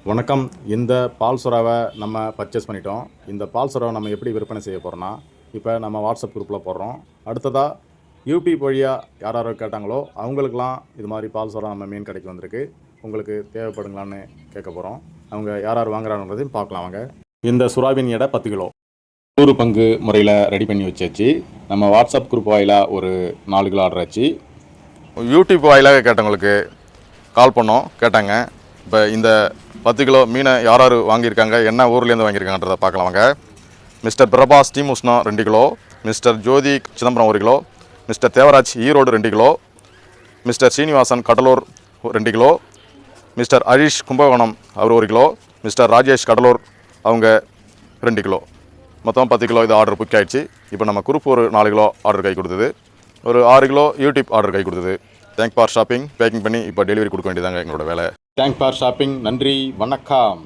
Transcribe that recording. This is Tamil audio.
வணக்கம். இந்த பால் சுறாவை நம்ம பர்ச்சேஸ் பண்ணிட்டோம். இந்த பால் சுறாவை நம்ம எப்படி விற்பனை செய்ய போகிறோன்னா, இப்போ நம்ம வாட்ஸ்அப் குரூப்பில் போடுறோம். அடுத்ததாக யூடியூப் வழியாக யாரோ கேட்டாங்களோ அவங்களுக்கெல்லாம் இது மாதிரி பால் சுறா நம்ம மீன் கடைக்கு வந்திருக்கு, உங்களுக்கு தேவைப்படுங்களான்னு கேட்க போகிறோம். அவங்க யார் வாங்குறாங்கிறதையும் பார்க்கலாம். வாங்க. இந்த சுறாவின் எடை 10 கிலோ. 100 பங்கு முறையில் ரெடி பண்ணி வச்சாச்சு. நம்ம வாட்ஸ்அப் குரூப் வாயிலாக ஒரு 4 கிலோ ஆர்டர் ஆச்சு. யூடியூப் வாயிலாக கேட்டவங்களுக்கு கால் பண்ணோம், கேட்டாங்க. இப்போ இந்த 10 கிலோ மீனை யார் வாங்கியிருக்காங்க, என்ன ஊர்லேருந்து வாங்கியிருக்காங்கன்றதை பார்க்கலாம். வாங்க. மிஸ்டர் பிரபாஸ் டீம் உஷ்ணா 2 kilo, mister Jothi Chidambaram 1 kilo, mister Devaraj Erode 2 kilo, mister Srinivasan Cuddalore 2 kilo, mister Harish Kumbakonam அவர் 1 கிலோ, மிஸ்டர் ராஜேஷ் கடலூர் அவங்க 2 கிலோ, மொத்தம் 10 கிலோ இது ஆர்டர் புக் ஆகிடுச்சு. இப்போ நம்ம குரூப் ஒரு 4 கிலோ ஆர்டர் கை கொடுத்தது, ஒரு 6 கிலோ யூடியூப் ஆர்டர் கை கொடுத்தது. Thank for shopping. பேக்கிங் பண்ணி இப்போ டெலிவரி கொடுக்க வேண்டியதாங்க எங்களோட வேலை. Thank for shopping. நன்றி, வணக்கம்.